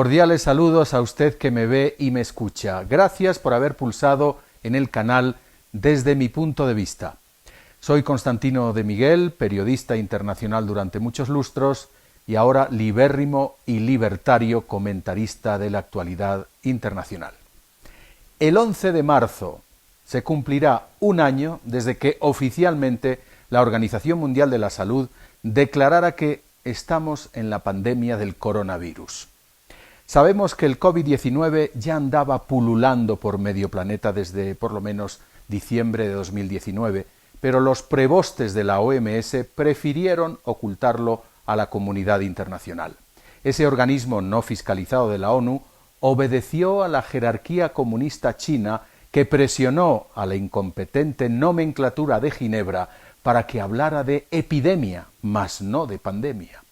Cordiales saludos a usted que me ve y me escucha. Gracias por haber pulsado en el canal Desde mi punto de vista. Soy Constantino de Miguel, periodista internacional durante muchos lustros y ahora libérrimo y libertario comentarista de la actualidad internacional. El 11 de marzo se cumplirá un año desde que oficialmente la Organización Mundial de la Salud declarara que estamos en la pandemia del coronavirus. Sabemos que el COVID-19 ya andaba pululando por medio planeta desde por lo menos diciembre de 2019, pero los prebostes de la OMS prefirieron ocultarlo a la comunidad internacional. Ese organismo no fiscalizado de la ONU obedeció a la jerarquía comunista china que presionó a la incompetente nomenclatura de Ginebra para que hablara de epidemia, mas no de pandemia.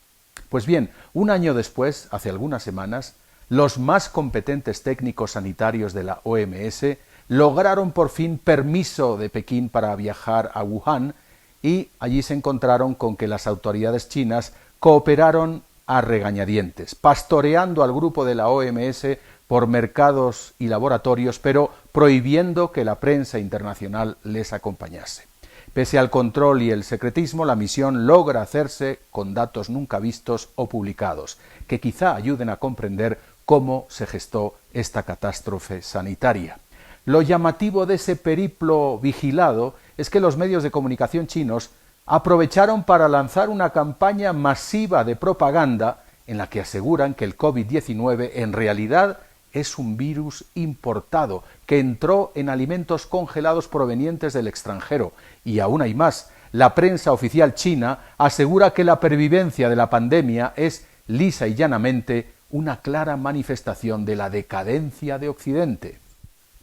Pues bien, un año después, hace algunas semanas, los más competentes técnicos sanitarios de la OMS lograron por fin permiso de Pekín para viajar a Wuhan y allí se encontraron con que las autoridades chinas cooperaron a regañadientes, pastoreando al grupo de la OMS por mercados y laboratorios, pero prohibiendo que la prensa internacional les acompañase. Pese al control y el secretismo, la misión logra hacerse con datos nunca vistos o publicados, que quizá ayuden a comprender cómo se gestó esta catástrofe sanitaria. Lo llamativo de ese periplo vigilado es que los medios de comunicación chinos aprovecharon para lanzar una campaña masiva de propaganda en la que aseguran que el COVID-19 en realidad es un virus importado que entró en alimentos congelados provenientes del extranjero. Y aún hay más, la prensa oficial china asegura que la pervivencia de la pandemia es lisa y llanamente una clara manifestación de la decadencia de Occidente.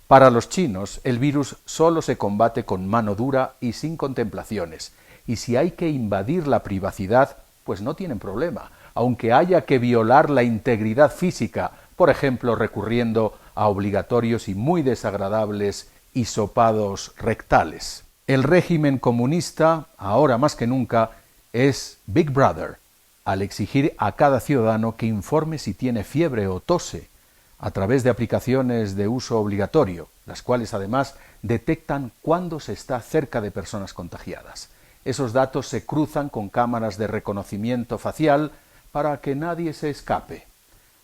Para los chinos, el virus solo se combate con mano dura y sin contemplaciones. Y si hay que invadir la privacidad, pues no tienen problema, aunque haya que violar la integridad física, por ejemplo, recurriendo a obligatorios y muy desagradables hisopados rectales. El régimen comunista, ahora más que nunca, es Big Brother, al exigir a cada ciudadano que informe si tiene fiebre o tose, a través de aplicaciones de uso obligatorio, las cuales además detectan cuándo se está cerca de personas contagiadas. Esos datos se cruzan con cámaras de reconocimiento facial para que nadie se escape.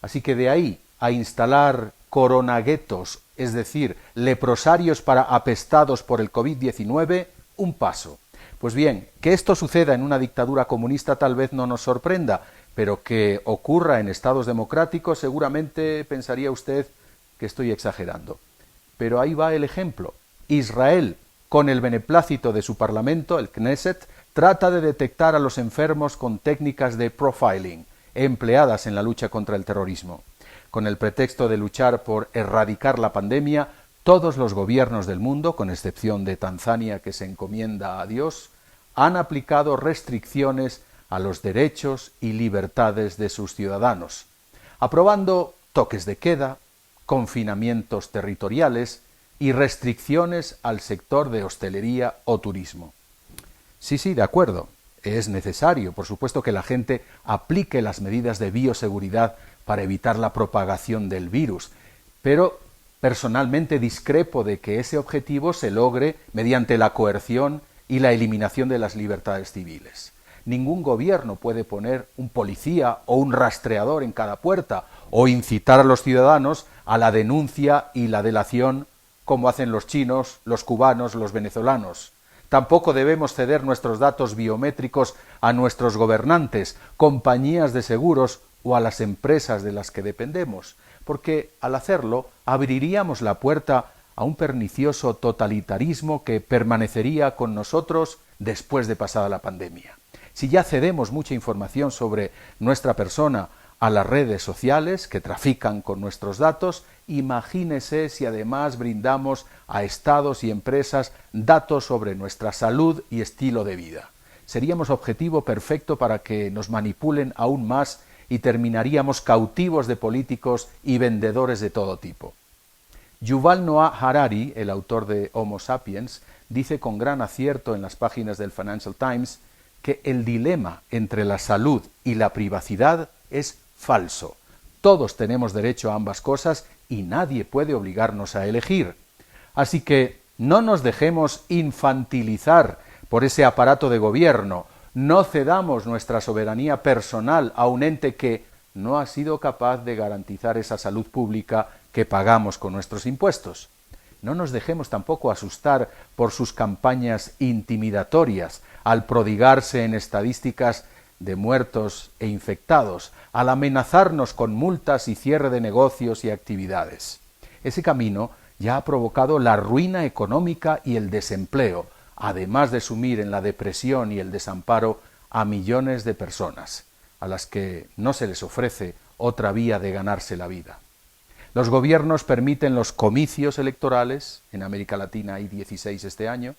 Así que de ahí a instalar coronaguetos, es decir, leprosarios para apestados por el COVID-19, un paso. Pues bien, que esto suceda en una dictadura comunista tal vez no nos sorprenda, pero que ocurra en estados democráticos seguramente pensaría usted que estoy exagerando. Pero ahí va el ejemplo. Israel, con el beneplácito de su parlamento, el Knesset, trata de detectar a los enfermos con técnicas de profiling, empleadas en la lucha contra el terrorismo. Con el pretexto de luchar por erradicar la pandemia, todos los gobiernos del mundo, con excepción de Tanzania que se encomienda a Dios, han aplicado restricciones a los derechos y libertades de sus ciudadanos, aprobando toques de queda, confinamientos territoriales y restricciones al sector de hostelería o turismo. Sí, de acuerdo. Es necesario, por supuesto, que la gente aplique las medidas de bioseguridad para evitar la propagación del virus, pero personalmente discrepo de que ese objetivo se logre mediante la coerción y la eliminación de las libertades civiles. Ningún gobierno puede poner un policía o un rastreador en cada puerta o incitar a los ciudadanos a la denuncia y la delación como hacen los chinos, los cubanos, los venezolanos. Tampoco debemos ceder nuestros datos biométricos a nuestros gobernantes, compañías de seguros o a las empresas de las que dependemos, porque al hacerlo abriríamos la puerta a un pernicioso totalitarismo que permanecería con nosotros después de pasada la pandemia. Si ya cedemos mucha información sobre nuestra persona a las redes sociales que trafican con nuestros datos, imagínese si además brindamos a estados y empresas datos sobre nuestra salud y estilo de vida. Seríamos objetivo perfecto para que nos manipulen aún más y terminaríamos cautivos de políticos y vendedores de todo tipo. Yuval Noah Harari, el autor de Homo Sapiens, dice con gran acierto en las páginas del Financial Times que el dilema entre la salud y la privacidad es falso. Todos tenemos derecho a ambas cosas y nadie puede obligarnos a elegir. Así que no nos dejemos infantilizar por ese aparato de gobierno, no cedamos nuestra soberanía personal a un ente que no ha sido capaz de garantizar esa salud pública que pagamos con nuestros impuestos. No nos dejemos tampoco asustar por sus campañas intimidatorias al prodigarse en estadísticas de muertos e infectados, al amenazarnos con multas y cierre de negocios y actividades. Ese camino ya ha provocado la ruina económica y el desempleo, además de sumir en la depresión y el desamparo a millones de personas, a las que no se les ofrece otra vía de ganarse la vida. Los gobiernos permiten los comicios electorales, en América Latina hay 16 este año,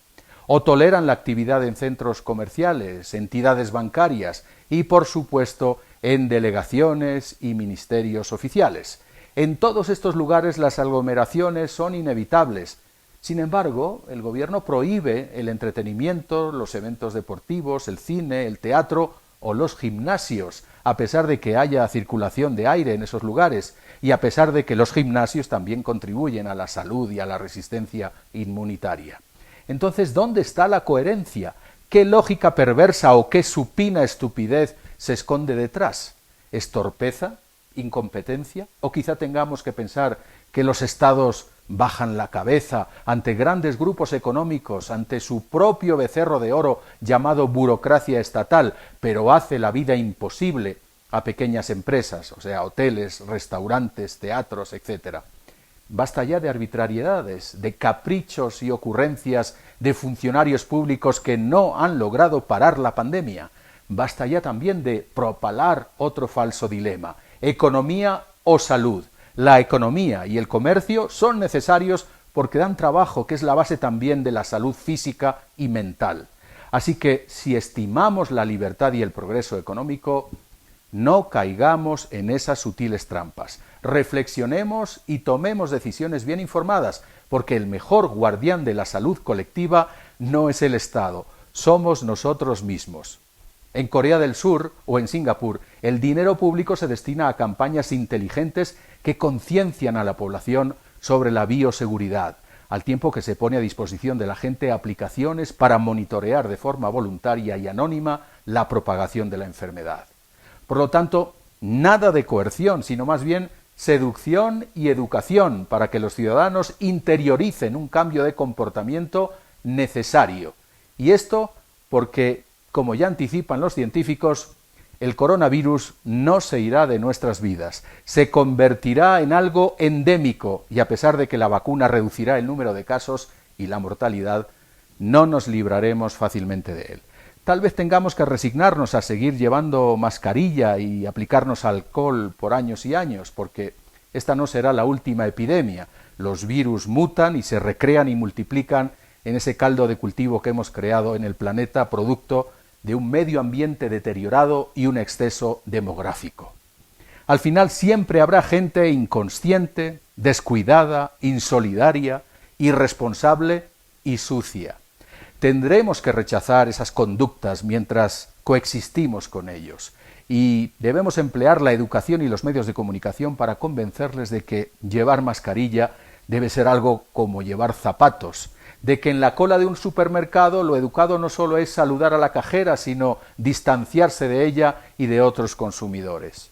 o toleran la actividad en centros comerciales, entidades bancarias y, por supuesto, en delegaciones y ministerios oficiales. En todos estos lugares las aglomeraciones son inevitables. Sin embargo, el gobierno prohíbe el entretenimiento, los eventos deportivos, el cine, el teatro o los gimnasios, a pesar de que haya circulación de aire en esos lugares y a pesar de que los gimnasios también contribuyen a la salud y a la resistencia inmunitaria. Entonces, ¿dónde está la coherencia? ¿Qué lógica perversa o qué supina estupidez se esconde detrás? ¿Es torpeza? ¿Incompetencia? ¿O quizá tengamos que pensar que los estados bajan la cabeza ante grandes grupos económicos, ante su propio becerro de oro llamado burocracia estatal, pero hace la vida imposible a pequeñas empresas, o sea, hoteles, restaurantes, teatros, etc.? Basta ya de arbitrariedades, de caprichos y ocurrencias de funcionarios públicos que no han logrado parar la pandemia. Basta ya también de propalar otro falso dilema: economía o salud. La economía y el comercio son necesarios porque dan trabajo, que es la base también de la salud física y mental. Así que, si estimamos la libertad y el progreso económico, no caigamos en esas sutiles trampas. Reflexionemos y tomemos decisiones bien informadas, porque el mejor guardián de la salud colectiva no es el Estado, somos nosotros mismos. En Corea del Sur o en Singapur, el dinero público se destina a campañas inteligentes que conciencian a la población sobre la bioseguridad, al tiempo que se pone a disposición de la gente aplicaciones para monitorear de forma voluntaria y anónima la propagación de la enfermedad. Por lo tanto, nada de coerción, sino más bien seducción y educación para que los ciudadanos interioricen un cambio de comportamiento necesario. Y esto porque, como ya anticipan los científicos, el coronavirus no se irá de nuestras vidas, se convertirá en algo endémico y a pesar de que la vacuna reducirá el número de casos y la mortalidad, no nos libraremos fácilmente de él. Tal vez tengamos que resignarnos a seguir llevando mascarilla y aplicarnos alcohol por años y años, porque esta no será la última epidemia. Los virus mutan y se recrean y multiplican en ese caldo de cultivo que hemos creado en el planeta, producto de un medio ambiente deteriorado y un exceso demográfico. Al final siempre habrá gente inconsciente, descuidada, insolidaria, irresponsable y sucia. Tendremos que rechazar esas conductas mientras coexistimos con ellos y debemos emplear la educación y los medios de comunicación para convencerles de que llevar mascarilla debe ser algo como llevar zapatos, de que en la cola de un supermercado lo educado no solo es saludar a la cajera, sino distanciarse de ella y de otros consumidores.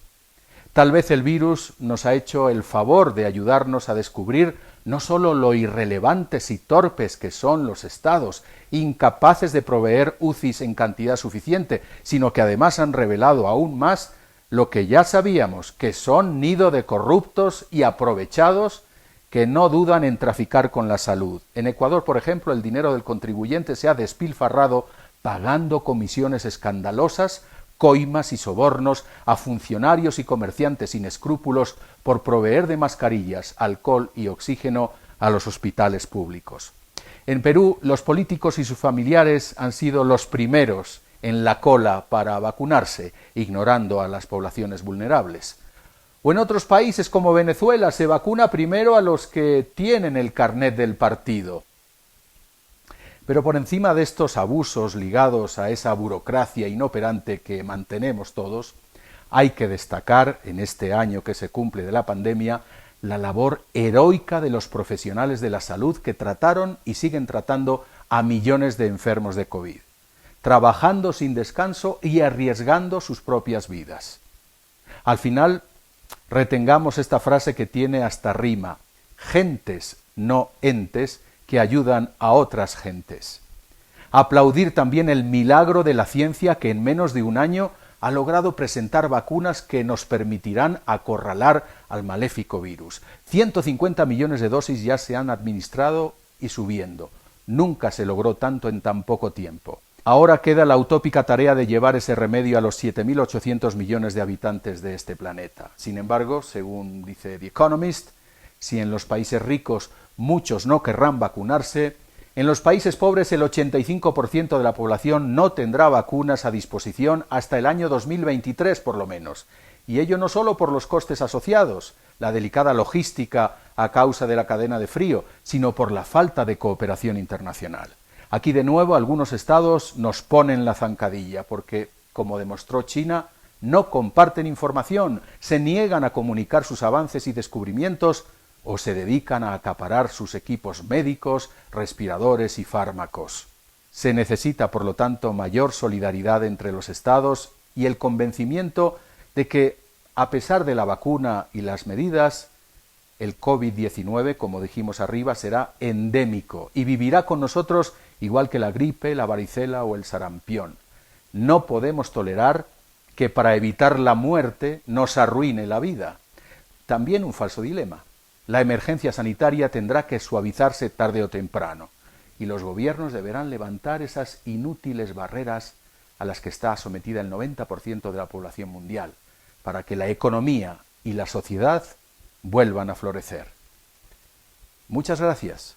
Tal vez el virus nos ha hecho el favor de ayudarnos a descubrir no solo lo irrelevantes y torpes que son los estados, incapaces de proveer UCIs en cantidad suficiente, sino que además han revelado aún más lo que ya sabíamos, que son nido de corruptos y aprovechados que no dudan en traficar con la salud. En Ecuador, por ejemplo, el dinero del contribuyente se ha despilfarrado pagando comisiones escandalosas, coimas y sobornos a funcionarios y comerciantes sin escrúpulos por proveer de mascarillas, alcohol y oxígeno a los hospitales públicos. En Perú, los políticos y sus familiares han sido los primeros en la cola para vacunarse, ignorando a las poblaciones vulnerables. O en otros países como Venezuela se vacuna primero a los que tienen el carnet del partido. Pero por encima de estos abusos ligados a esa burocracia inoperante que mantenemos todos, Hay que destacar, en este año que se cumple de la pandemia, la labor heroica de los profesionales de la salud que trataron y siguen tratando a millones de enfermos de COVID, trabajando sin descanso y arriesgando sus propias vidas. Al final, retengamos esta frase que tiene hasta rima: gentes, no entes, que ayudan a otras gentes. Aplaudir también el milagro de la ciencia que en menos de un año ha logrado presentar vacunas que nos permitirán acorralar al maléfico virus. 150 millones de dosis ya se han administrado y subiendo. Nunca se logró tanto en tan poco tiempo. Ahora queda la utópica tarea de llevar ese remedio a los 7.800 millones de habitantes de este planeta. Sin embargo, según dice The Economist, si en los países ricos muchos no querrán vacunarse, en los países pobres el 85% de la población no tendrá vacunas a disposición hasta el año 2023 por lo menos. Y ello no solo por los costes asociados, la delicada logística a causa de la cadena de frío, sino por la falta de cooperación internacional. Aquí de nuevo algunos estados nos ponen la zancadilla porque, como demostró China, no comparten información, se niegan a comunicar sus avances y descubrimientos o se dedican a acaparar sus equipos médicos, respiradores y fármacos. Se necesita, por lo tanto, mayor solidaridad entre los estados y el convencimiento de que, a pesar de la vacuna y las medidas, el COVID-19, como dijimos arriba, será endémico y vivirá con nosotros igual que la gripe, la varicela o el sarampión. No podemos tolerar que para evitar la muerte nos arruine la vida. También un falso dilema. La emergencia sanitaria tendrá que suavizarse tarde o temprano y los gobiernos deberán levantar esas inútiles barreras a las que está sometida el 90% de la población mundial para que la economía y la sociedad vuelvan a florecer. Muchas gracias.